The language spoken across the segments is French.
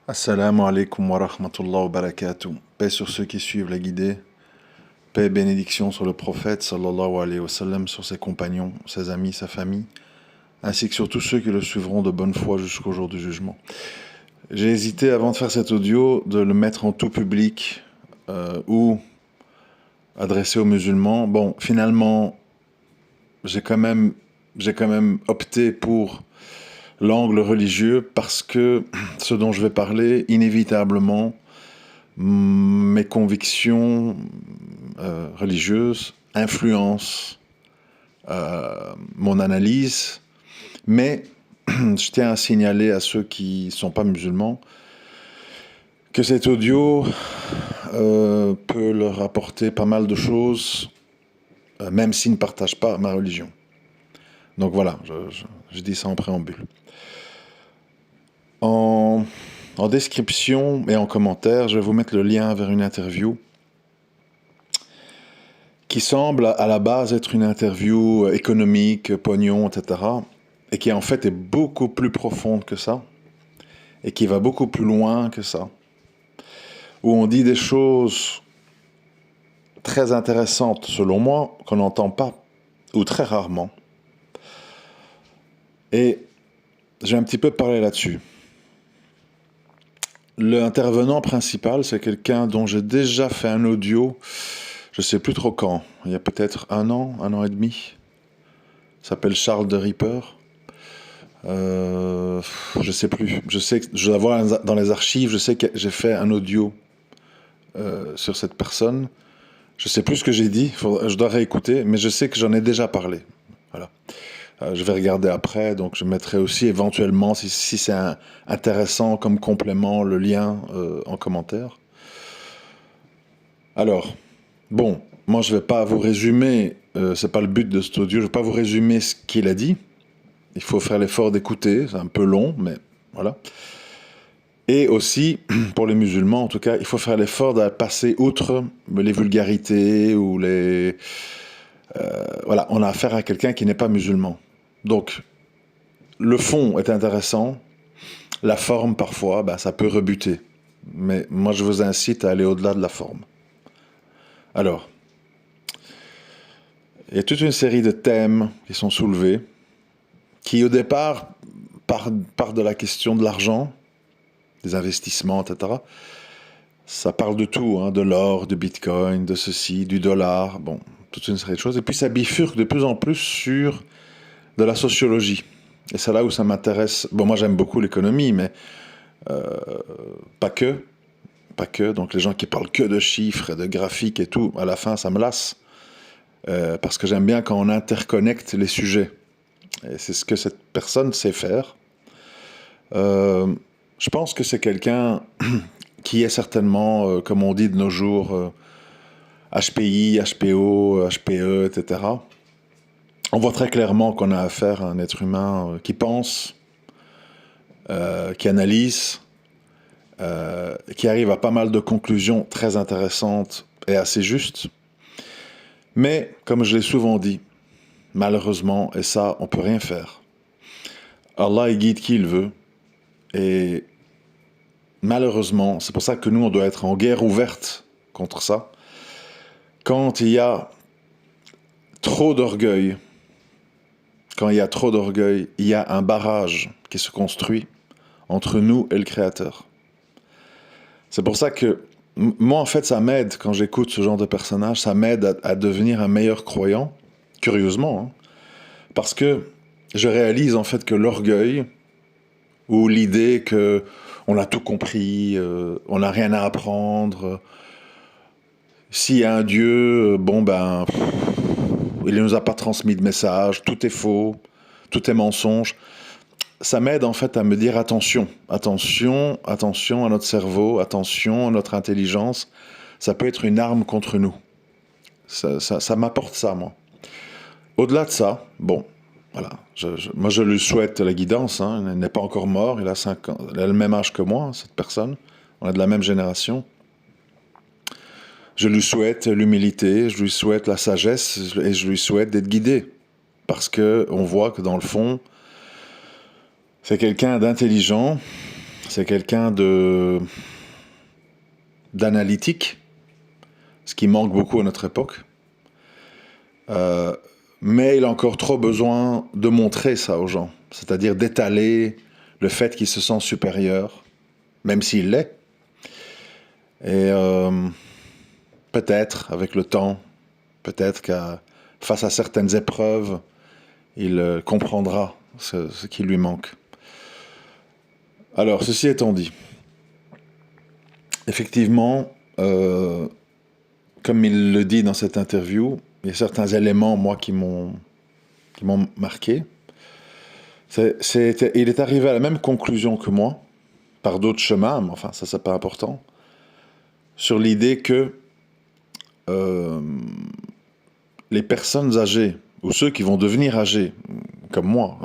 Assalamu alaikum wa rahmatullah wa barakatuh. Paix sur ceux qui suivent la guidée. Paix et bénédiction sur le prophète sallallahu alayhi wa sallam, sur ses compagnons, ses amis, sa famille, ainsi que sur tous ceux qui le suivront de bonne foi jusqu'au jour du jugement. J'ai hésité avant de faire cet audio de le mettre en tout public ou adressé aux musulmans. Bon, finalement, j'ai quand même opté pour l'angle religieux parce que ce dont je vais parler, inévitablement, mes convictions religieuses influencent mon analyse, mais je tiens à signaler à ceux qui ne sont pas musulmans que cet audio peut leur apporter pas mal de choses, même s'ils ne partagent pas ma religion. Donc voilà, je dis ça en préambule. En description et en commentaire, je vais vous mettre le lien vers une interview qui semble à la base être une interview économique, pognon, etc., et qui en fait est beaucoup plus profonde que ça, et qui va beaucoup plus loin que ça, où on dit des choses très intéressantes, selon moi, qu'on n'entend pas, ou très rarement. Et j'ai un petit peu parlé là-dessus. L'intervenant principal, c'est quelqu'un dont j'ai déjà fait un audio, je ne sais plus trop quand, il y a peut-être un an et demi. Il s'appelle Charles de Ripper. Je sais plus. Je sais que je dois voir dans les archives. Je sais que j'ai fait un audio sur cette personne. Je sais plus ce que j'ai dit. Je dois réécouter, mais je sais que j'en ai déjà parlé. Voilà. Je vais regarder après, donc je mettrai aussi éventuellement, si c'est intéressant comme complément, le lien en commentaire. Alors, bon, moi je vais pas vous résumer. C'est pas le but de cet audio. Je vais pas vous résumer ce qu'il a dit. Il faut faire l'effort d'écouter, c'est un peu long, mais voilà. Et aussi, pour les musulmans en tout cas, il faut faire l'effort de passer outre les vulgarités ou les... voilà, on a affaire à quelqu'un qui n'est pas musulman. Donc, le fond est intéressant, la forme parfois, ben, ça peut rebuter. Mais moi je vous incite à aller au-delà de la forme. Alors, il y a toute une série de thèmes qui sont soulevés, qui au départ partent de la question de l'argent, des investissements, etc. Ça parle de tout, hein, de l'or, du bitcoin, de ceci, du dollar, bon, toute une série de choses. Et puis ça bifurque de plus en plus sur de la sociologie. Et c'est là où ça m'intéresse. Bon, moi j'aime beaucoup l'économie, mais pas que. Pas que. Donc les gens qui parlent que de chiffres et de graphiques et tout, à la fin ça me lasse. Parce que j'aime bien quand on interconnecte les sujets. Et c'est ce que cette personne sait faire. Je pense que c'est quelqu'un qui est certainement, comme on dit de nos jours, HPI, HPO, HPE, etc. On voit très clairement qu'on a affaire à un être humain qui pense, qui analyse, qui arrive à pas mal de conclusions très intéressantes et assez justes. Mais, comme je l'ai souvent dit, malheureusement, et ça, on peut rien faire. Allah, il guide qui il veut. Et malheureusement, c'est pour ça que nous, on doit être en guerre ouverte contre ça. Quand il y a trop d'orgueil, il y a un barrage qui se construit entre nous et le Créateur. C'est pour ça que moi, en fait, ça m'aide, quand j'écoute ce genre de personnage, ça m'aide à devenir un meilleur croyant, curieusement, hein, parce que je réalise en fait que l'orgueil, ou l'idée que on a tout compris, on n'a rien à apprendre, s'il y a un Dieu, bon ben, il ne nous a pas transmis de message, tout est faux, tout est mensonge. Ça m'aide en fait à me dire attention à notre cerveau, attention à notre intelligence. Ça peut être une arme contre nous. Ça m'apporte ça, moi. Au-delà de ça, bon, voilà. Moi, je lui souhaite la guidance. Hein. Il n'est pas encore mort. Il a 5 ans. Il a le même âge que moi, cette personne. On est de la même génération. Je lui souhaite l'humilité, je lui souhaite la sagesse et je lui souhaite d'être guidé. Parce que on voit que dans le fond, c'est quelqu'un d'intelligent. c'est quelqu'un d'analytique, ce qui manque beaucoup à notre époque. Mais il a encore trop besoin de montrer ça aux gens, c'est-à-dire d'étaler le fait qu'il se sent supérieur, même s'il l'est. Et peut-être, avec le temps, peut-être qu'à face à certaines épreuves, il comprendra ce qui lui manque. Alors, ceci étant dit, effectivement, comme il le dit dans cette interview, il y a certains éléments, moi, qui m'ont marqué. Il est arrivé à la même conclusion que moi, par d'autres chemins, mais enfin, ça, c'est pas important, sur l'idée que les personnes âgées, ou ceux qui vont devenir âgés, comme moi,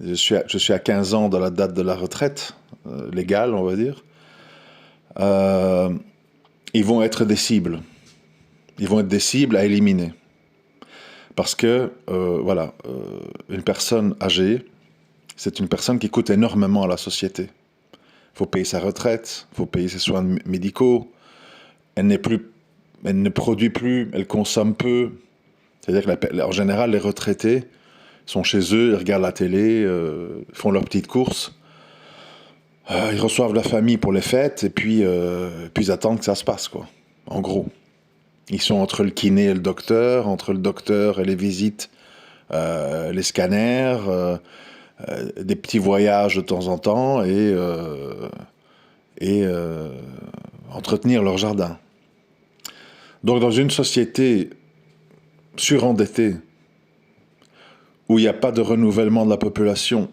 je suis à 15 ans de la date de la retraite, légale, on va dire, ils vont être des cibles. Ils vont être des cibles à éliminer. Parce que, une personne âgée, c'est une personne qui coûte énormément à la société. Il faut payer sa retraite, il faut payer ses soins médicaux. Elle ne produit plus, elle consomme peu. C'est-à-dire qu'en général, les retraités sont chez eux, ils regardent la télé, font leurs petites courses. Ils reçoivent la famille pour les fêtes et puis ils attendent que ça se passe, quoi. En gros. Ils sont entre le kiné et le docteur, entre le docteur et les visites, les scanners, des petits voyages de temps en temps et entretenir leur jardin. Donc dans une société surendettée, où il n'y a pas de renouvellement de la population,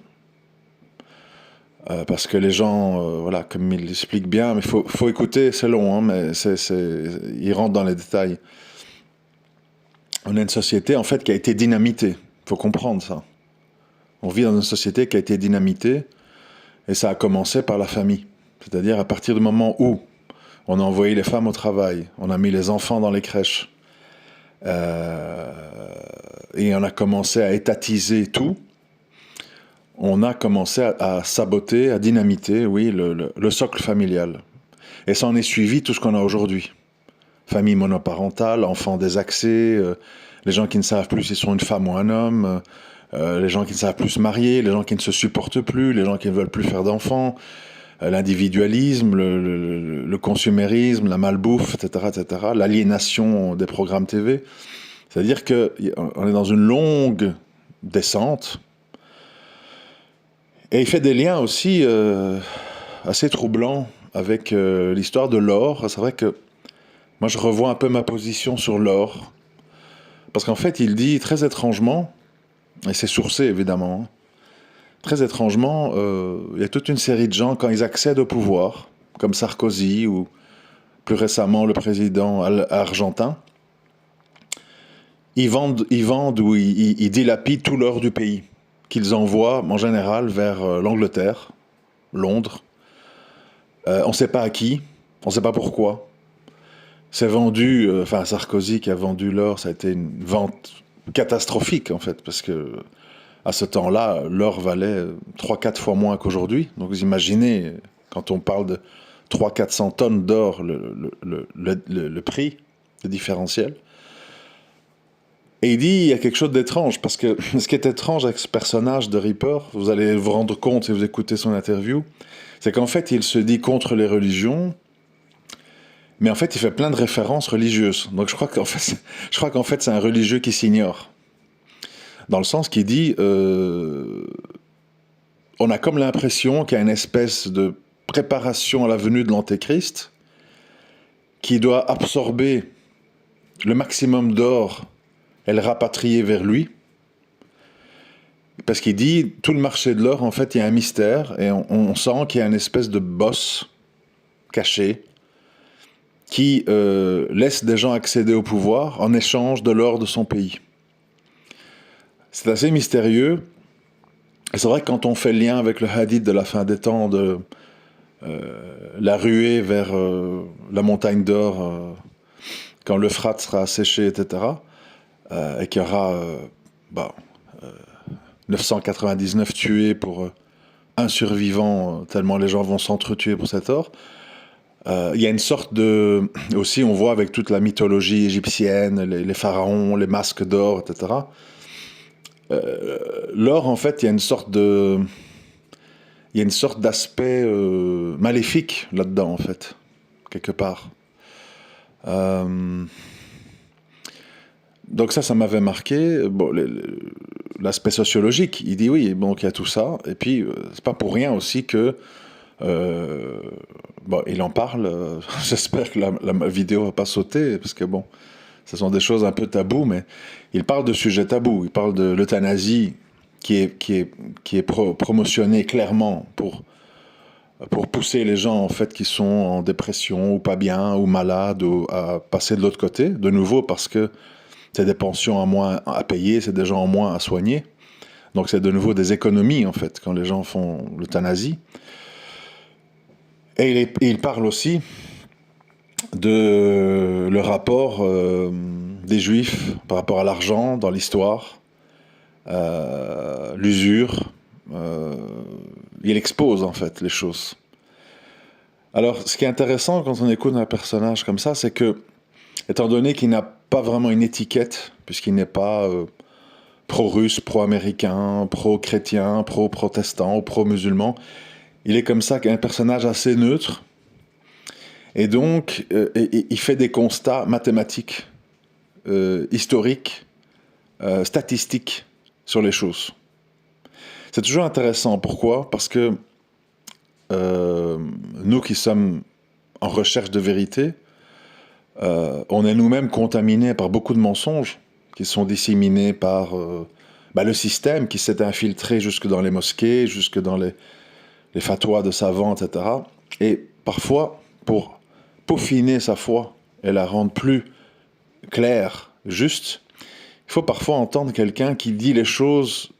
parce que les gens, comme il l'explique bien, mais faut écouter, c'est long, hein, mais il rentre dans les détails. On a une société, en fait, qui a été dynamitée. Il faut comprendre ça. On vit dans une société qui a été dynamitée, et ça a commencé par la famille. C'est-à-dire à partir du moment où on a envoyé les femmes au travail, on a mis les enfants dans les crèches, et on a commencé à étatiser tout, on a commencé à saboter, à dynamiter, oui, le socle familial. Et ça en est suivi tout ce qu'on a aujourd'hui. Famille monoparentale, enfants désaxés, les gens qui ne savent plus s'ils sont une femme ou un homme, les gens qui ne savent plus se marier, les gens qui ne se supportent plus, les gens qui ne veulent plus faire d'enfants, l'individualisme, le consumérisme, la malbouffe, etc., etc., l'aliénation des programmes TV. C'est-à-dire qu'on est dans une longue descente. Et il fait des liens aussi assez troublants avec l'histoire de l'or. C'est vrai que moi, je revois un peu ma position sur l'or. Parce qu'en fait, il dit très étrangement, et c'est sourcé évidemment, hein, très étrangement, il y a toute une série de gens, quand ils accèdent au pouvoir, comme Sarkozy ou plus récemment le président argentin, ils vendent ou ils dilapident tout l'or du pays, qu'ils envoient en général vers l'Angleterre, Londres. On ne sait pas à qui, on ne sait pas pourquoi. C'est vendu, Sarkozy qui a vendu l'or, ça a été une vente catastrophique en fait, parce que à ce temps-là, l'or valait 3-4 fois moins qu'aujourd'hui. Donc vous imaginez, quand on parle de 300-400 tonnes d'or, le prix, le différentiel. Et il dit, il y a quelque chose d'étrange, parce que ce qui est étrange avec ce personnage de Ripper, vous allez vous rendre compte si vous écoutez son interview, c'est qu'en fait, il se dit contre les religions, mais en fait, il fait plein de références religieuses. Donc je crois qu'en fait, c'est un religieux qui s'ignore. Dans le sens qu'il dit, on a comme l'impression qu'il y a une espèce de préparation à la venue de l'Antéchrist qui doit absorber le maximum d'or et le rapatrier vers lui. Parce qu'il dit, tout le marché de l'or, en fait, il y a un mystère et on sent qu'il y a une espèce de boss caché qui laisse des gens accéder au pouvoir en échange de l'or de son pays. C'est assez mystérieux. Et c'est vrai que quand on fait le lien avec le hadith de la fin des temps, de la ruée vers la montagne d'or, quand l'Euphrate sera asséché, etc., et qu'il y aura 999 tués pour un survivant, tellement les gens vont s'entretuer pour cet or. Il y a une sorte de... Aussi, on voit avec toute la mythologie égyptienne, les pharaons, les masques d'or, etc. L'or, en fait, il y a une sorte de... Il y a une sorte d'aspect maléfique là-dedans, en fait, quelque part. Euh, donc ça m'avait marqué. Bon, l'aspect sociologique, il dit oui, bon, il y a tout ça. Et puis, c'est pas pour rien aussi que... bon, il en parle. J'espère que la vidéo va pas sauter, parce que bon, ce sont des choses un peu tabous, mais il parle de sujets tabous. Il parle de l'euthanasie qui est promotionnée clairement pour pousser les gens en fait qui sont en dépression ou pas bien ou malades ou à passer de l'autre côté, de nouveau parce que c'est des pensions en moins à payer, c'est des gens en moins à soigner. Donc c'est de nouveau des économies en fait quand les gens font l'euthanasie. Et il parle aussi de le rapport des Juifs par rapport à l'argent dans l'histoire, l'usure. Il expose en fait les choses. Alors, ce qui est intéressant quand on écoute un personnage comme ça, c'est que, étant donné qu'il n'a pas vraiment une étiquette, puisqu'il n'est pas pro-russe, pro-américain, pro-chrétien, pro-protestant ou pro-musulman, il est comme ça un personnage assez neutre. Et donc, il fait des constats mathématiques, historiques, statistiques sur les choses. C'est toujours intéressant. Pourquoi ? Parce que nous qui sommes en recherche de vérité, on est nous-mêmes contaminés par beaucoup de mensonges qui sont disséminés par le système qui s'est infiltré jusque dans les mosquées, jusque dans les fatwas de savants, etc. Et parfois, pour peaufiner sa foi et la rendre plus claire, juste, il faut parfois entendre quelqu'un qui dit les choses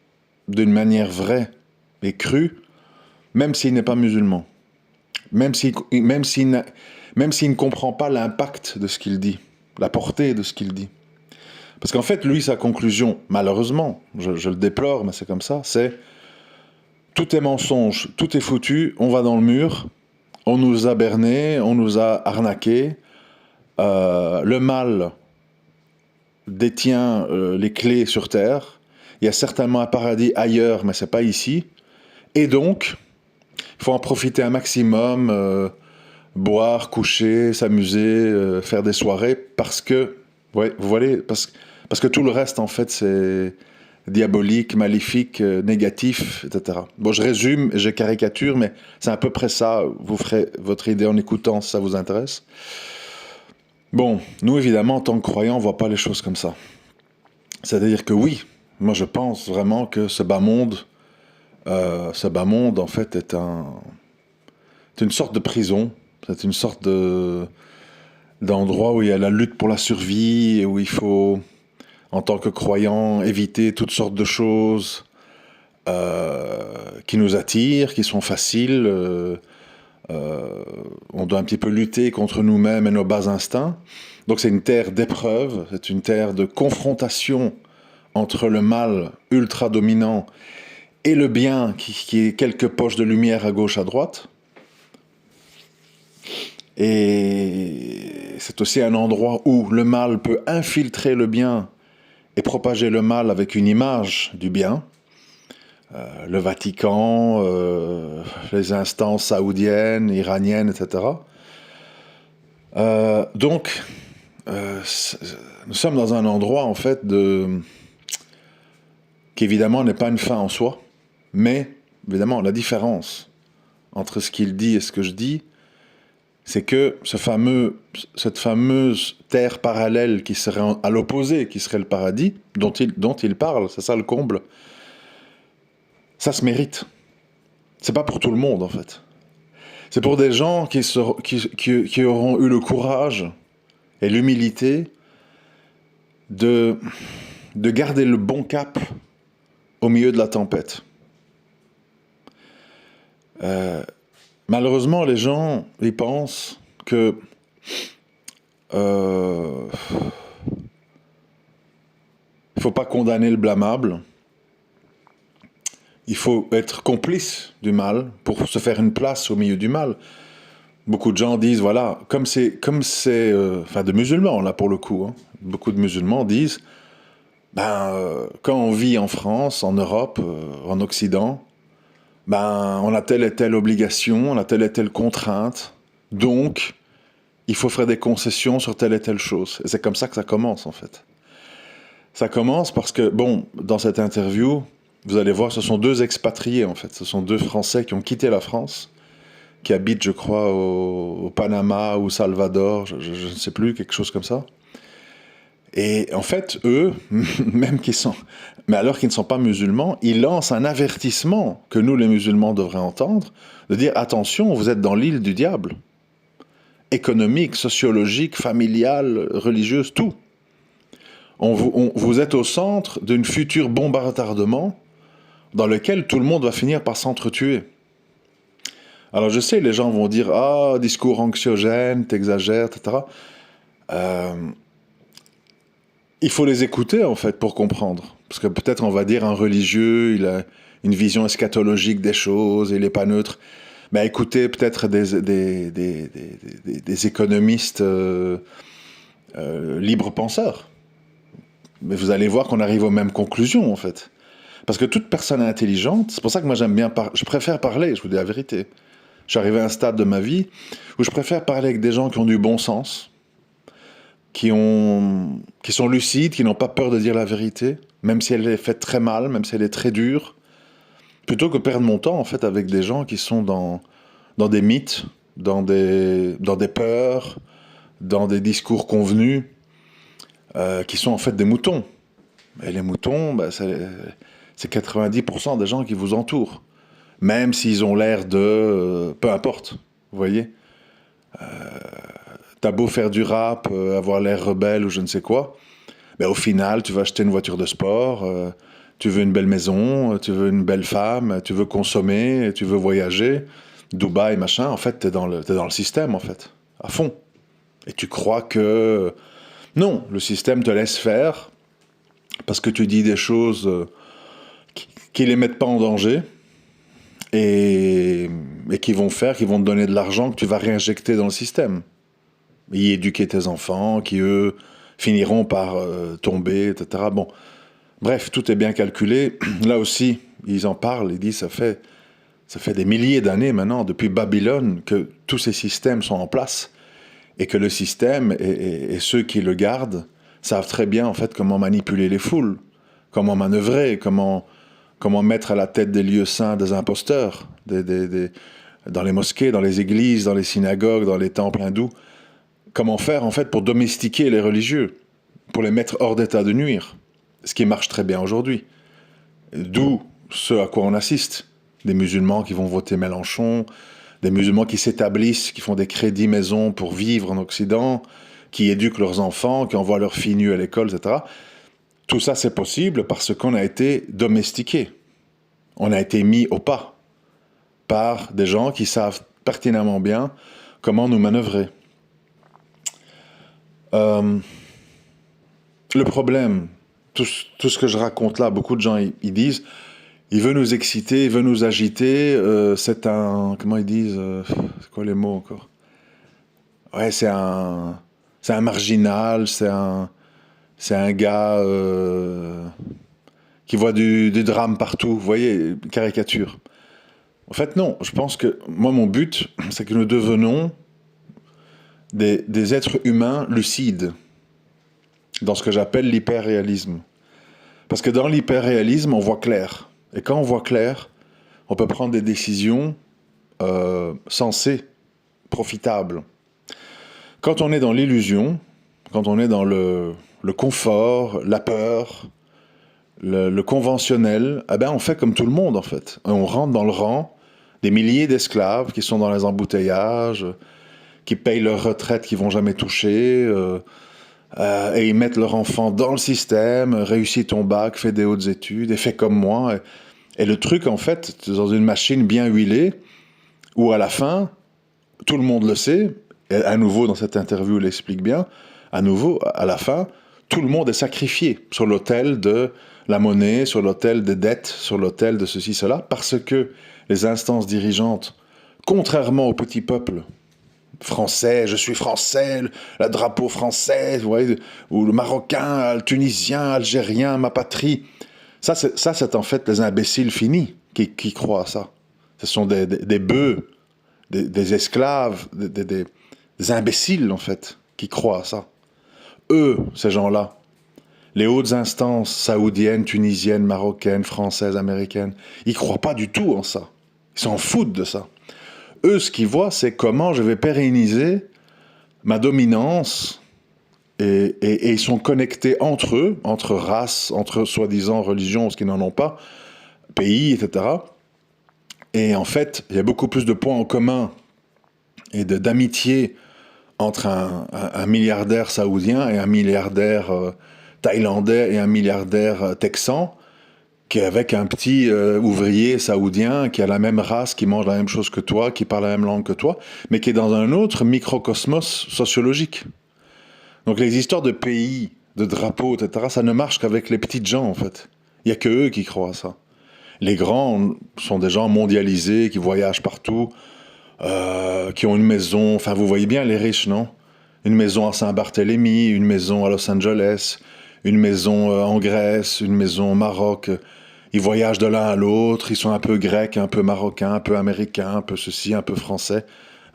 d'une manière vraie et crue, même s'il n'est pas musulman, même s'il ne comprend pas l'impact de ce qu'il dit, la portée de ce qu'il dit. Parce qu'en fait, lui, sa conclusion, malheureusement, je le déplore, mais c'est comme ça, c'est tout est mensonge, tout est foutu, on va dans le mur, on nous a bernés, on nous a arnaqués, le mal détient les clés sur Terre, il y a certainement un paradis ailleurs, mais c'est pas ici, et donc, il faut en profiter un maximum, boire, coucher, s'amuser, faire des soirées, parce que, ouais, vous voyez, parce que tout le reste, en fait, c'est diabolique, maléfique, négatif, etc. Bon, je résume et je caricature, mais c'est à peu près ça. Vous ferez votre idée en écoutant si ça vous intéresse. Bon, nous, évidemment, en tant que croyants, on ne voit pas les choses comme ça. C'est-à-dire que oui, moi, je pense vraiment que ce bas monde, en fait, est une sorte de prison. C'est une sorte d'endroit où il y a la lutte pour la survie et où il faut, en tant que croyant, éviter toutes sortes de choses qui nous attirent, qui sont faciles. On doit un petit peu lutter contre nous-mêmes et nos bas instincts. Donc c'est une terre d'épreuve, c'est une terre de confrontation entre le mal ultra dominant et le bien qui est quelques poches de lumière à gauche, à droite. Et c'est aussi un endroit où le mal peut infiltrer le bien et propager le mal avec une image du bien. Le Vatican, les instances saoudiennes, iraniennes, etc. Donc, nous sommes dans un endroit, en fait, qui évidemment n'est pas une fin en soi, mais évidemment, la différence entre ce qu'il dit et ce que je dis, c'est que cette fameuse terre parallèle qui serait à l'opposé, qui serait le paradis, dont il parle, c'est ça le comble, ça se mérite. C'est pas pour tout le monde, en fait. C'est pour des gens qui auront eu le courage et l'humilité de garder le bon cap au milieu de la tempête. Malheureusement, les gens, ils pensent que il faut pas condamner le blâmable, il faut être complice du mal pour se faire une place au milieu du mal. Beaucoup de gens disent, voilà, enfin de musulmans là pour le coup, hein, beaucoup de musulmans disent, quand on vit en France, en Europe, en Occident, on a telle et telle obligation, on a telle et telle contrainte, donc il faut faire des concessions sur telle et telle chose. Et c'est comme ça que ça commence en fait. Ça commence parce que, bon, dans cette interview, vous allez voir, ce sont deux expatriés en fait, ce sont deux Français qui ont quitté la France, qui habitent, je crois, au Panama ou Salvador, je ne sais plus, quelque chose comme ça. Et en fait, eux, mais alors qu'ils ne sont pas musulmans, ils lancent un avertissement que nous, les musulmans, devraient entendre, de dire attention, vous êtes dans l'île du diable. Économique, sociologique, familiale, religieuse, tout. Vous êtes au centre d'une future bombardement dans lequel tout le monde va finir par s'entretuer. Alors je sais, les gens vont dire « Ah, discours anxiogène, t'exagères, etc. » Il faut les écouter, en fait, pour comprendre. Parce que peut-être on va dire un religieux, il a une vision eschatologique des choses, il n'est pas neutre. Mais écoutez peut-être des économistes libres penseurs. Mais vous allez voir qu'on arrive aux mêmes conclusions, en fait. Parce que toute personne intelligente, c'est pour ça que moi j'aime bien je préfère parler, je vous dis la vérité. Je suis arrivé à un stade de ma vie où je préfère parler avec des gens qui ont du bon sens, qui sont lucides, qui n'ont pas peur de dire la vérité, même si elle est faite très mal, même si elle est très dure, plutôt que perdre mon temps en fait avec des gens qui sont dans des mythes, dans des peurs, dans des discours convenus, qui sont en fait des moutons. Et les moutons, c'est 90% des gens qui vous entourent. Même s'ils ont l'air de... peu importe, vous voyez. T'as beau faire du rap, avoir l'air rebelle ou je ne sais quoi, au final, tu vas acheter une voiture de sport, tu veux une belle maison, tu veux une belle femme, tu veux consommer, tu veux voyager, Dubaï, machin. En fait, t'es dans le système, en fait, à fond. Et tu crois que... Non, le système te laisse faire parce que tu dis des choses qui les mettent pas en danger et qui vont te donner de l'argent que tu vas réinjecter dans le système. Y éduquer tes enfants, qui eux finiront par tomber, etc. Bon, bref, tout est bien calculé. Là aussi, ils en parlent, ils disent ça fait des milliers d'années maintenant, depuis Babylone, que tous ces systèmes sont en place et que le système et ceux qui le gardent savent très bien en fait comment manipuler les foules, comment manœuvrer, comment mettre à la tête des lieux saints des imposteurs, dans les mosquées, dans les églises, dans les synagogues, dans les temples hindous. Comment faire en fait pour domestiquer les religieux, pour les mettre hors d'état de nuire, ce qui marche très bien aujourd'hui. D'où ce à quoi on assiste. Des musulmans qui vont voter Mélenchon, des musulmans qui s'établissent, qui font des crédits maison pour vivre en Occident, qui éduquent leurs enfants, qui envoient leurs filles nues à l'école, etc. Tout ça c'est possible parce qu'on a été domestiqué. On a été mis au pas par des gens qui savent pertinemment bien comment nous manœuvrer. Le problème, tout ce que je raconte là, beaucoup de gens ils disent, il veut nous exciter, il veut nous agiter, c'est un... Comment ils disent c'est quoi les mots encore? Ouais, c'est un marginal, c'est un gars qui voit du drame partout, vous voyez, caricature. En fait, non, je pense que, moi, mon but, c'est que nous devenons des êtres humains lucides, dans ce que j'appelle l'hyperréalisme. Parce que dans l'hyperréalisme, on voit clair. Et quand on voit clair, on peut prendre des décisions sensées, profitables. Quand on est dans l'illusion, quand on est dans le confort, la peur, le conventionnel, on fait comme tout le monde en fait. On rentre dans le rang des milliers d'esclaves qui sont dans les embouteillages, qui payent leur retraite qu'ils vont jamais toucher, et ils mettent leur enfant dans le système, réussis ton bac, fais des hautes études, et fais comme moi. Et le truc, en fait, c'est dans une machine bien huilée, où à la fin, tout le monde le sait, et à nouveau dans cette interview, il l'explique bien, à nouveau, à la fin, tout le monde est sacrifié sur l'autel de la monnaie, sur l'autel des dettes, sur l'autel de ceci, cela, parce que les instances dirigeantes, contrairement au petit peuple français, je suis français, le drapeau français, vous voyez, ou le marocain, le tunisien, algérien, ma patrie, ça c'est en fait les imbéciles finis qui croient à ça. Ce sont des bœufs, des esclaves, des imbéciles en fait, qui croient à ça. Eux, ces gens-là, les hautes instances saoudiennes, tunisiennes, marocaines, françaises, américaines, ils croient pas du tout en ça. Ils s'en foutent de ça. Eux, ce qu'ils voient, c'est comment je vais pérenniser ma dominance et ils sont connectés entre eux, entre races, entre soi-disant religions, ce qu'ils n'en ont pas, pays, etc. Et en fait, il y a beaucoup plus de points en commun et d'amitié entre un milliardaire saoudien et un milliardaire thaïlandais et un milliardaire texan qu'avec un petit ouvrier saoudien qui a la même race, qui mange la même chose que toi, qui parle la même langue que toi, mais qui est dans un autre microcosmos sociologique. Donc les histoires de pays, de drapeaux, etc., ça ne marche qu'avec les petites gens, en fait. Il n'y a que eux qui croient à ça. Les grands sont des gens mondialisés, qui voyagent partout, qui ont une maison, enfin vous voyez bien les riches, non? Une maison à Saint-Barthélemy, une maison à Los Angeles, une maison en Grèce, une maison au Maroc. Ils voyagent de l'un à l'autre, ils sont un peu grecs, un peu marocains, un peu américains, un peu ceci, un peu français.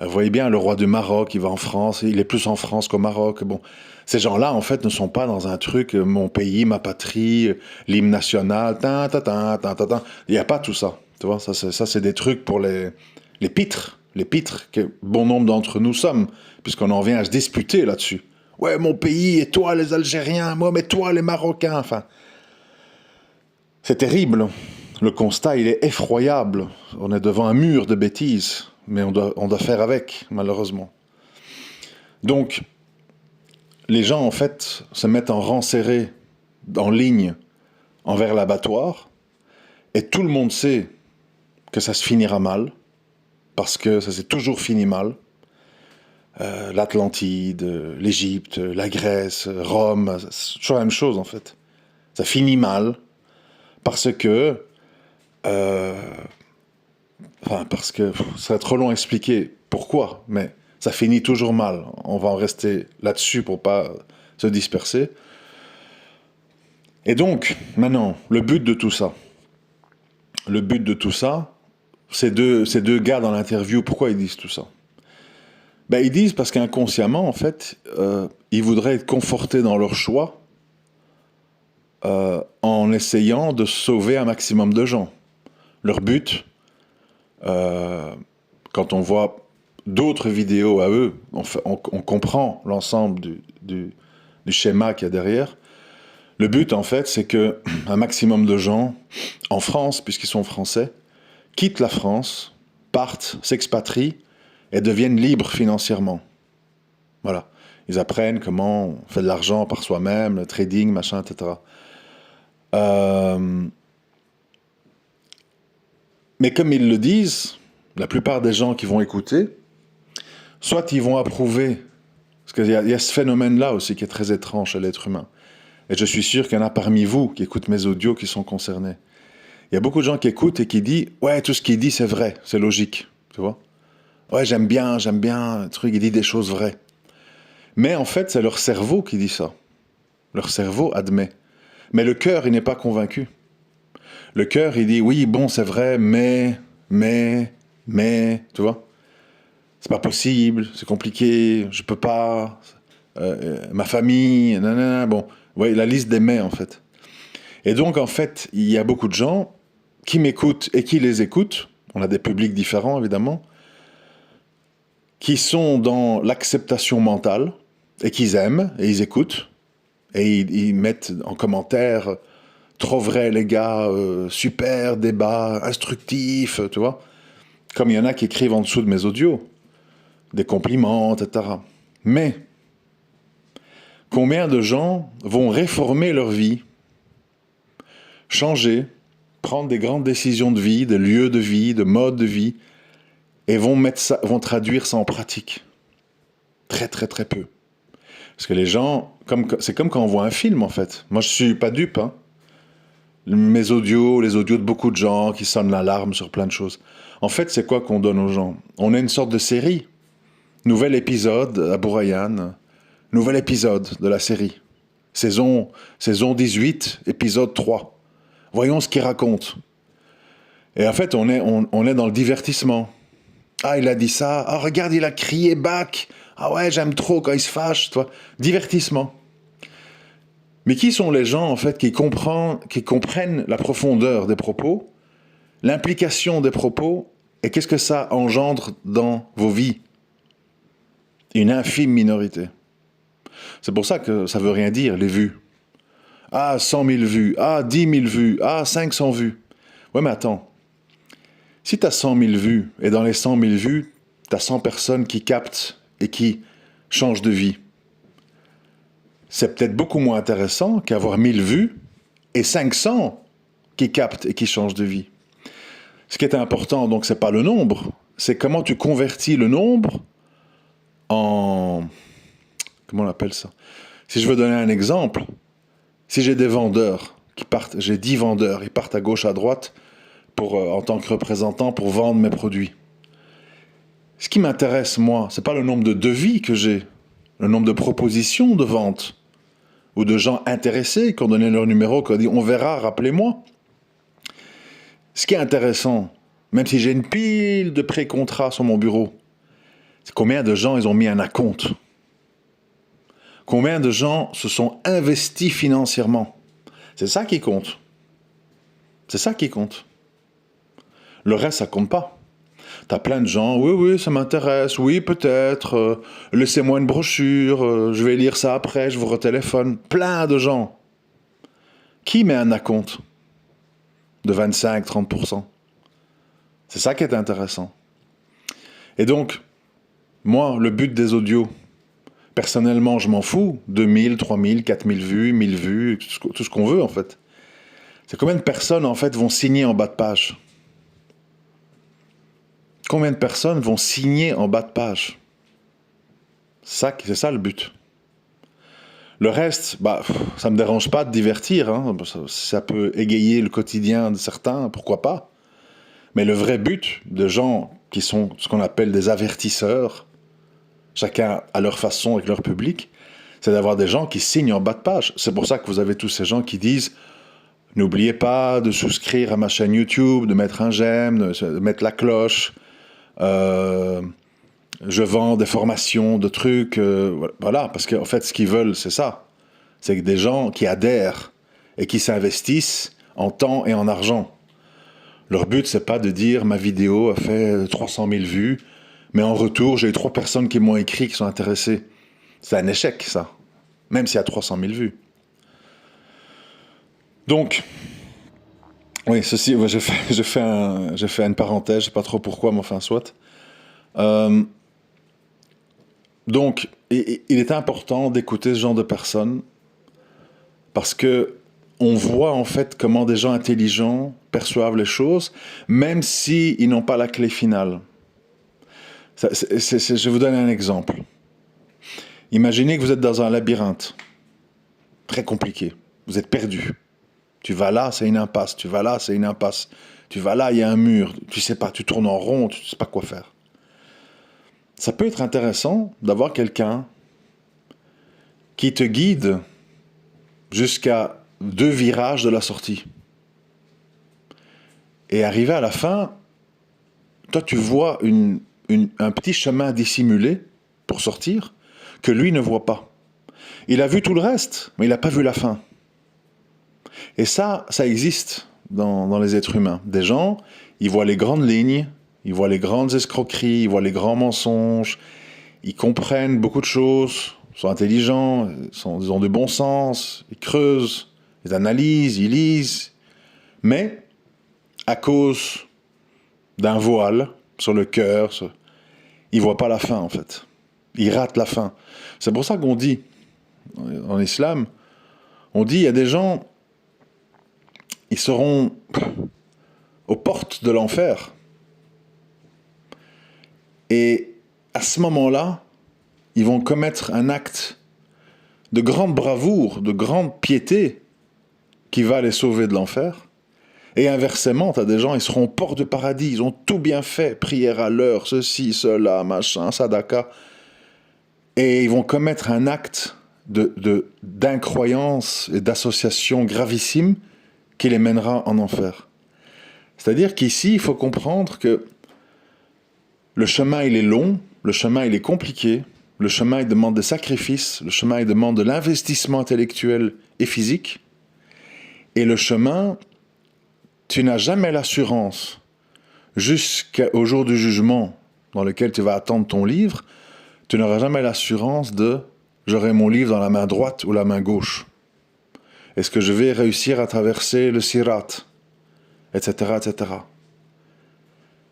Vous voyez bien, le roi du Maroc, il va en France, il est plus en France qu'au Maroc. Bon, ces gens-là, en fait, ne sont pas dans un truc, mon pays, ma patrie, l'hymne national, tin, tin, tin, tin, tin, tin. Il n'y a pas tout ça. Tu vois, ça c'est des trucs pour les pitres que bon nombre d'entre nous sommes, puisqu'on en vient à se disputer là-dessus. Ouais, mon pays, et toi les Algériens, moi, mais toi les Marocains, enfin. C'est terrible. Le constat, il est effroyable. On est devant un mur de bêtises, mais on doit faire avec, malheureusement. Donc, les gens, en fait, se mettent en rang serré, en ligne, envers l'abattoir, et tout le monde sait que ça se finira mal, parce que ça s'est toujours fini mal. L'Atlantide, l'Égypte, la Grèce, Rome, c'est toujours la même chose, en fait. Ça finit mal, parce que parce que ça serait trop long à expliquer pourquoi, mais ça finit toujours mal. On va en rester là-dessus pour pas se disperser. Et donc, maintenant, le but de tout ça, ces deux gars dans l'interview, pourquoi ils disent tout ça? Ben, ils disent parce qu'inconsciemment, en fait, ils voudraient être confortés dans leur choix en essayant de sauver un maximum de gens. Leur but, quand on voit d'autres vidéos à eux, on comprend l'ensemble du schéma qu'il y a derrière. Le but, en fait, c'est que un maximum de gens, en France, puisqu'ils sont français, quittent la France, partent, s'expatrient et deviennent libres financièrement. Voilà. Ils apprennent comment on fait de l'argent par soi-même, le trading, machin, etc. Mais comme ils le disent, la plupart des gens qui vont écouter, soit ils vont approuver, parce qu'il y a ce phénomène-là aussi qui est très étrange chez l'être humain. Et je suis sûr qu'il y en a parmi vous qui écoutent mes audios qui sont concernés. Il y a beaucoup de gens qui écoutent et qui disent « Ouais, tout ce qu'il dit, c'est vrai, c'est logique. » Tu vois ? « Ouais, j'aime bien, le truc, il dit des choses vraies. » Mais en fait, c'est leur cerveau qui dit ça. Leur cerveau admet. Mais le cœur, il n'est pas convaincu. Le cœur, il dit « Oui, bon, c'est vrai, mais, tu vois ? C'est pas possible, c'est compliqué, je peux pas, ma famille, nanana, bon. » Vous voyez, la liste des mais, en fait. Et donc, en fait, il y a beaucoup de gens qui m'écoutent et qui les écoutent. On a des publics différents, évidemment, qui sont dans l'acceptation mentale et qu'ils aiment et ils écoutent. Et ils mettent en commentaire « Trop vrai, les gars, super, débat, instructif, tu vois ?» Comme il y en a qui écrivent en dessous de mes audios, des compliments, etc. Mais combien de gens vont réformer leur vie, changer, prendre des grandes décisions de vie, de lieux de vie, de mode de vie, et vont traduire ça en pratique? Très, très, très peu. Parce que les gens, c'est comme quand on voit un film en fait. Moi je suis pas dupe, hein. Mes audios, les audios de beaucoup de gens qui sonnent l'alarme sur plein de choses. En fait, c'est quoi qu'on donne aux gens? On a une sorte de série. Nouvel épisode à Bourayane. Nouvel épisode de la série. Saison 18, épisode 3. Voyons ce qu'il raconte. Et en fait, on est dans le divertissement. Ah, il a dit ça. Ah, regarde, il a crié back. Ah ouais, j'aime trop quand il se fâche, toi. Divertissement. Mais qui sont les gens, en fait, qui comprennent la profondeur des propos, l'implication des propos, et qu'est-ce que ça engendre dans vos vies? Une infime minorité. C'est pour ça que ça veut rien dire, les vues. Ah, 100 000 vues. Ah, 10 000 vues. Ah, 500 vues. Ouais, mais attends. Si tu as 100 000 vues, et dans les 100 000 vues, tu as 100 personnes qui captent et qui changent de vie, c'est peut-être beaucoup moins intéressant qu'avoir 1000 vues et 500 qui captent et qui changent de vie. Ce qui est important, donc, c'est pas le nombre, c'est comment tu convertis le nombre en... Comment on appelle ça? Si je veux donner un exemple, si j'ai des vendeurs qui partent, j'ai 10 vendeurs, ils partent à gauche, à droite, en tant que représentant pour vendre mes produits. Ce qui m'intéresse, moi, c'est pas le nombre de devis que j'ai, le nombre de propositions de vente, ou de gens intéressés qui ont donné leur numéro, qui ont dit « on verra, rappelez-moi ». Ce qui est intéressant, même si j'ai une pile de pré-contrats sur mon bureau, c'est combien de gens ils ont mis un acompte. Combien de gens se sont investis financièrement. C'est ça qui compte. C'est ça qui compte. Le reste, ça compte pas. T'as plein de gens, oui, ça m'intéresse, oui, peut-être, laissez-moi une brochure, je vais lire ça après, je vous retéléphone. Plein de gens. Qui met un acompte de 25-30%? C'est ça qui est intéressant. Et donc, moi, le but des audios, personnellement, je m'en fous. 2000, 3000, 4000 vues, 1000 vues, tout ce qu'on veut, en fait. C'est combien de personnes, en fait, vont signer en bas de page? Combien de personnes vont signer en bas de page? C'est ça le but. Le reste, ça me dérange pas de divertir, hein. Ça peut égayer le quotidien de certains, pourquoi pas. Mais le vrai but de gens qui sont ce qu'on appelle des avertisseurs, chacun à leur façon avec leur public, c'est d'avoir des gens qui signent en bas de page. C'est pour ça que vous avez tous ces gens qui disent « N'oubliez pas de souscrire à ma chaîne YouTube, de mettre un j'aime, de mettre la cloche. Je vends des formations, de trucs. » Voilà, parce qu'en fait, ce qu'ils veulent, c'est ça. C'est que des gens qui adhèrent et qui s'investissent en temps et en argent. Leur but, c'est pas de dire « Ma vidéo a fait 300 000 vues, mais en retour, j'ai eu 3 personnes qui m'ont écrit, qui sont intéressées. » C'est un échec, ça. Même s'il y a 300 000 vues. Donc, oui, ceci, je fais une parenthèse, je sais pas trop pourquoi, mais enfin, soit. Donc, il est important d'écouter ce genre de personnes parce que on voit en fait comment des gens intelligents perçoivent les choses, même s'ils n'ont pas la clé finale. Je vais vous donner un exemple. Imaginez que vous êtes dans un labyrinthe, très compliqué. Vous êtes perdu. Tu vas là, c'est une impasse. Tu vas là, c'est une impasse. Tu vas là, il y a un mur. Tu sais pas, tu tournes en rond, tu sais pas quoi faire. Ça peut être intéressant d'avoir quelqu'un qui te guide jusqu'à 2 virages de la sortie. Et arrivé à la fin, toi tu vois un petit chemin dissimulé pour sortir que lui ne voit pas. Il a vu tout le reste, mais il n'a pas vu la fin. Et ça existe dans les êtres humains. Des gens, ils voient les grandes lignes, ils voient les grandes escroqueries, ils voient les grands mensonges, ils comprennent beaucoup de choses, sont intelligents, ils ont du bon sens, ils creusent, ils analysent, ils lisent. Mais, à cause d'un voile sur le cœur, ils ne voient pas la fin en fait. Ils ratent la fin. C'est pour ça qu'on dit, en islam, on dit il y a des gens, ils seront aux portes de l'enfer. Et à ce moment-là, ils vont commettre un acte de grande bravoure, de grande piété qui va les sauver de l'enfer. Et inversement, tu as des gens, ils seront au port du paradis, ils ont tout bien fait, prière à l'heure, ceci, cela, machin, sadaka. Et ils vont commettre un acte d'incroyance et d'association gravissime qui les mènera en enfer. C'est-à-dire qu'ici, il faut comprendre que le chemin, il est long, le chemin, il est compliqué, le chemin, il demande des sacrifices, le chemin, il demande de l'investissement intellectuel et physique. Et le chemin, tu n'as jamais l'assurance, jusqu'au jour du jugement dans lequel tu vas attendre ton livre, tu n'auras jamais l'assurance de « j'aurai mon livre dans la main droite ou la main gauche ». Est-ce que je vais réussir à traverser le sirat, etc., etc.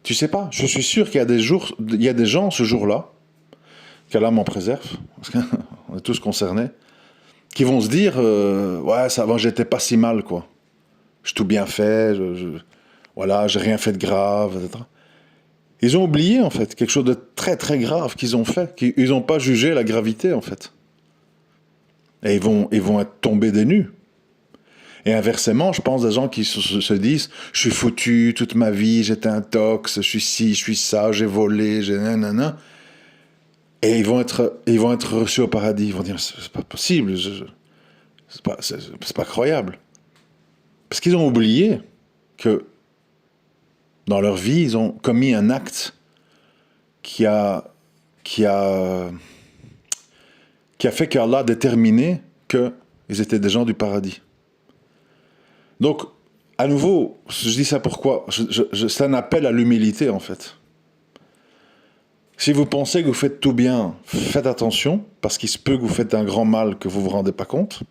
Tu sais pas. Je suis sûr qu'il y a des gens ce jour-là, qu'Allah m'en préserve, parce qu'on est tous concernés, qui vont se dire ouais, ça va, j'étais pas si mal, quoi. J'ai tout bien fait, voilà, j'ai rien fait de grave, etc. Ils ont oublié, en fait, quelque chose de très très grave qu'ils ont fait. Ils n'ont pas jugé la gravité, en fait. Et ils vont être tombés des nues. Et inversement, je pense des gens qui se disent « Je suis foutu toute ma vie, j'étais un tox, je suis ci, je suis ça, j'ai volé, j'ai nanana. » Et ils vont être reçus au paradis. Ils vont dire « C'est pas possible, c'est pas croyable. » Parce qu'ils ont oublié que dans leur vie, ils ont commis un acte qui a fait qu'Allah a déterminé qu'ils étaient des gens du paradis. Donc, à nouveau, je dis ça pourquoi c'est un appel à l'humilité, en fait. Si vous pensez que vous faites tout bien, faites attention, parce qu'il se peut que vous faites un grand mal que vous ne vous rendez pas compte.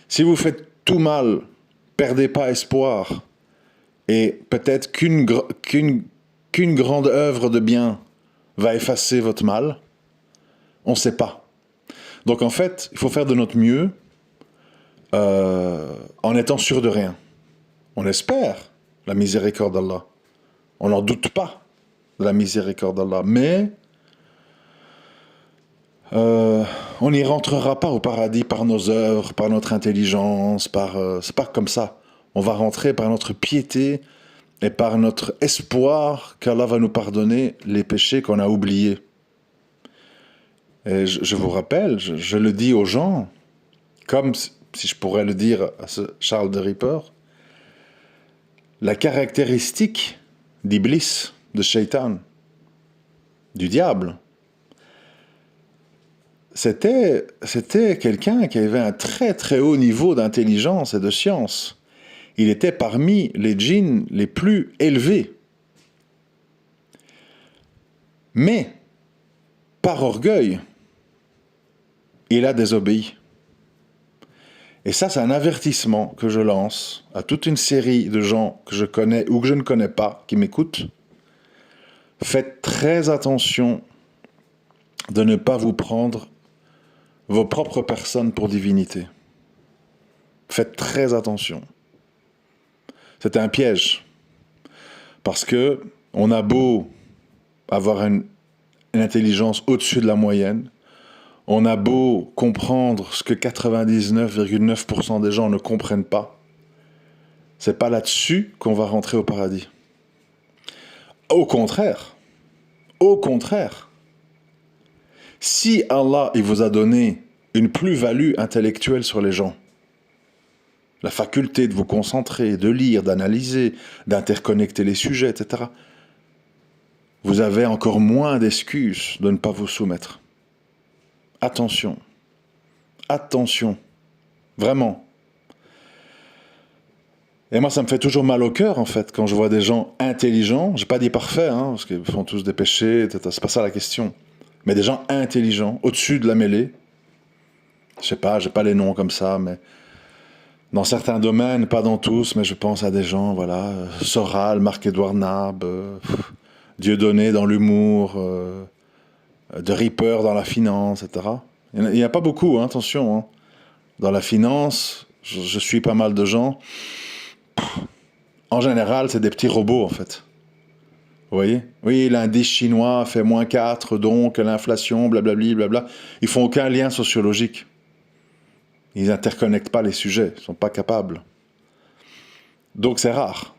Si vous faites tout mal, perdez pas espoir, et peut-être qu'une grande œuvre de bien va effacer votre mal, on ne sait pas. Donc en fait, il faut faire de notre mieux en étant sûr de rien. On espère la miséricorde d'Allah. On n'en doute pas de la miséricorde d'Allah. Mais on n'y rentrera pas au paradis par nos œuvres, par notre intelligence, c'est pas comme ça. On va rentrer par notre piété et par notre espoir qu'Allah va nous pardonner les péchés qu'on a oubliés. Et je vous rappelle, je le dis aux gens, comme si je pourrais le dire à ce Charles de Ripper, la caractéristique d'Iblis, de Shaitan, du diable, c'était quelqu'un qui avait un très très haut niveau d'intelligence et de science. Il était parmi les djinns les plus élevés. Mais, par orgueil, il a désobéi. Et ça, c'est un avertissement que je lance à toute une série de gens que je connais ou que je ne connais pas, qui m'écoutent. Faites très attention de ne pas vous prendre vos propres personnes pour divinité. Faites très attention. C'est un piège. Parce que on a beau avoir une intelligence au-dessus de la moyenne, on a beau comprendre ce que 99,9% des gens ne comprennent pas, c'est pas là-dessus qu'on va rentrer au paradis. Au contraire, si Allah il vous a donné une plus-value intellectuelle sur les gens, la faculté de vous concentrer, de lire, d'analyser, d'interconnecter les sujets, etc., vous avez encore moins d'excuses de ne pas vous soumettre. Attention, vraiment. Et moi, ça me fait toujours mal au cœur, en fait, quand je vois des gens intelligents, j'ai pas dit parfaits, parce qu'ils font tous des péchés, etc., c'est pas ça la question, mais des gens intelligents, au-dessus de la mêlée, je sais pas, j'ai pas les noms comme ça, mais dans certains domaines, pas dans tous, mais je pense à des gens, voilà, Soral, Marc-Édouard Nab, Dieudonné dans l'humour, de Ripper dans la finance, etc. Il n'y a pas beaucoup, attention. Dans la finance, je suis pas mal de gens. En général, c'est des petits robots, en fait. Vous voyez ? Oui, l'indice chinois fait -4, donc l'inflation, blablabli, blabla. Ils font aucun lien sociologique. Ils n'interconnectent pas les sujets, ils ne sont pas capables. Donc c'est rare.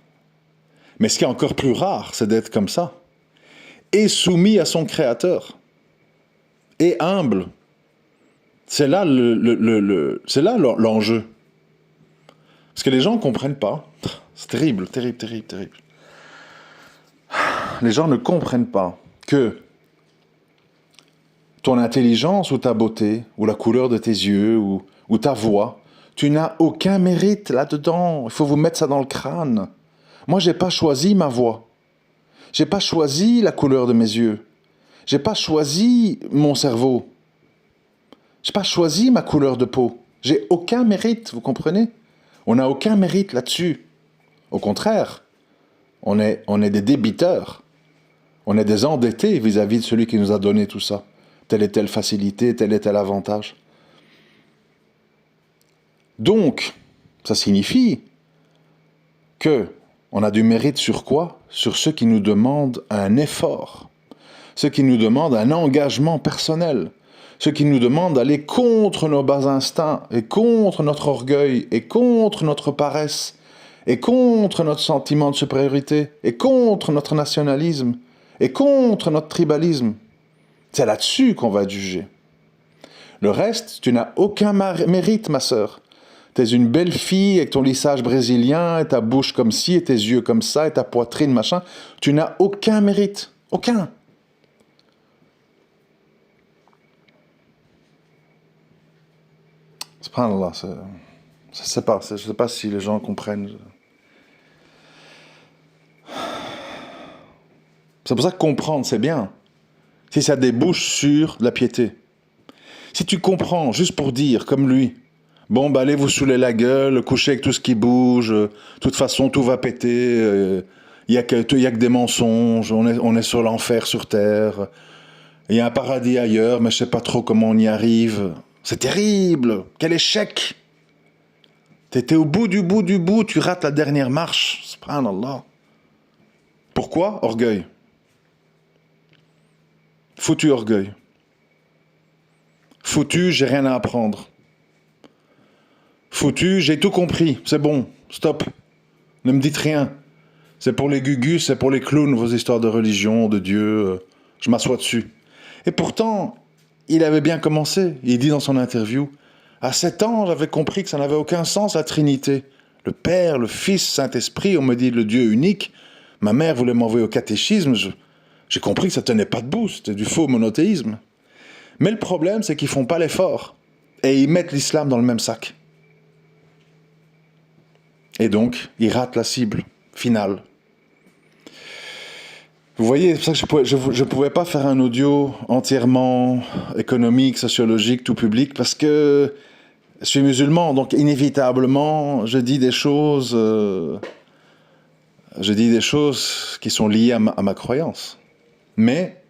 Mais ce qui est encore plus rare, c'est d'être comme ça. Et soumis à son Créateur. Et humble. C'est là l'enjeu. Parce que les gens ne comprennent pas. C'est terrible, terrible, terrible, terrible. Les gens ne comprennent pas que ton intelligence ou ta beauté, ou la couleur de tes yeux, ou ta voix, tu n'as aucun mérite là-dedans. Il faut vous mettre ça dans le crâne. Moi, je n'ai pas choisi ma voix. Je n'ai pas choisi la couleur de mes yeux. Je n'ai pas choisi mon cerveau. Je n'ai pas choisi ma couleur de peau. J'ai aucun mérite, vous comprenez? On n'a aucun mérite là-dessus. Au contraire, on est des débiteurs. On est des endettés vis-à-vis de celui qui nous a donné tout ça. Telle et telle facilité, tel et tel avantage. Donc, ça signifie que on a du mérite sur quoi? Sur ceux qui nous demandent un effort. Ceux qui nous demandent un engagement personnel. Ceux qui nous demandent d'aller contre nos bas instincts, et contre notre orgueil, et contre notre paresse, et contre notre sentiment de supériorité, et contre notre nationalisme, et contre notre tribalisme. C'est là-dessus qu'on va juger. Le reste, tu n'as aucun mérite, ma sœur. Tu es une belle fille avec ton lissage brésilien, et ta bouche comme ci, et tes yeux comme ça, et ta poitrine, machin. Tu n'as aucun mérite. Aucun. Subhanallah, je ne sais pas si les gens comprennent. C'est pour ça que comprendre, c'est bien. Si ça débouche sur la piété. Si tu comprends, juste pour dire, comme lui, bon, bah allez vous saouler la gueule, coucher avec tout ce qui bouge, de toute façon, tout va péter, il n'y a que des mensonges, on est sur l'enfer sur terre, il y a un paradis ailleurs, mais je ne sais pas trop comment on y arrive. C'est terrible, quel échec! T'étais au bout du bout, tu rates la dernière marche, subhanallah. Pourquoi? Orgueil. Foutu orgueil. Foutu, j'ai rien à apprendre. Foutu, j'ai tout compris, c'est bon, stop. Ne me dites rien. C'est pour les gugus, c'est pour les clowns, vos histoires de religion, de Dieu, je m'assois dessus. Et pourtant, il avait bien commencé. Il dit dans son interview, à 7 ans, j'avais compris que ça n'avait aucun sens, la Trinité. Le Père, le Fils, Saint-Esprit, on me dit le Dieu unique. Ma mère voulait m'envoyer au catéchisme, j'ai compris que ça tenait pas debout, c'était du faux monothéisme. Mais le problème, c'est qu'ils font pas l'effort. Et ils mettent l'islam dans le même sac. Et donc, ils ratent la cible finale. Vous voyez, c'est pour ça que je pouvais pas faire un audio entièrement économique, sociologique, tout public, parce que je suis musulman, donc inévitablement, je dis des choses qui sont liées à ma croyance. Mais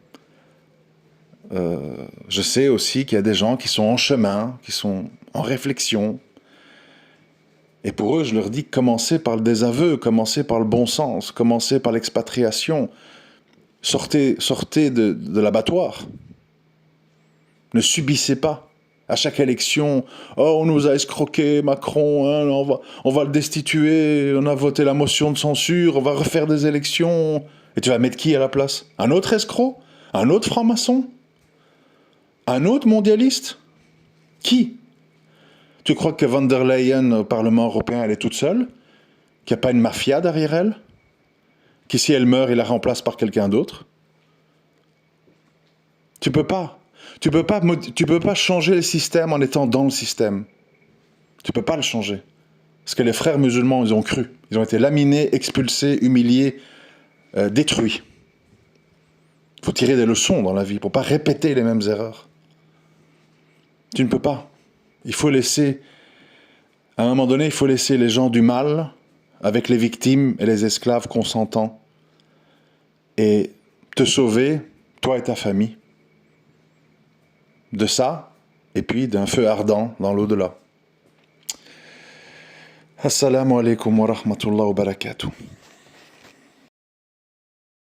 je sais aussi qu'il y a des gens qui sont en chemin, qui sont en réflexion. Et pour eux, je leur dis, commencez par le désaveu, commencez par le bon sens, commencez par l'expatriation. Sortez de l'abattoir. Ne subissez pas. À chaque élection, oh, on nous a escroqué, Macron, hein, on va le destituer, on a voté la motion de censure, on va refaire des élections. Et tu vas mettre qui à la place? Un autre escroc? Un autre franc-maçon? Un autre mondialiste? Qui? Tu crois que von der Leyen au Parlement européen, elle est toute seule? Qu'il n'y a pas une mafia derrière elle? Qui, si elle meurt, il la remplace par quelqu'un d'autre? Tu peux pas. Tu peux pas changer le système en étant dans le système. Tu peux pas le changer. Parce que les frères musulmans, ils ont cru. Ils ont été laminés, expulsés, humiliés, détruits. Il faut tirer des leçons dans la vie pour pas répéter les mêmes erreurs. Tu ne peux pas. Il faut laisser, à un moment donné, il faut laisser les gens du mal avec les victimes et les esclaves consentants et te sauver, toi et ta famille, de ça et puis d'un feu ardent dans l'au-delà. Assalamu alaikum wa rahmatullahi wa barakatuh.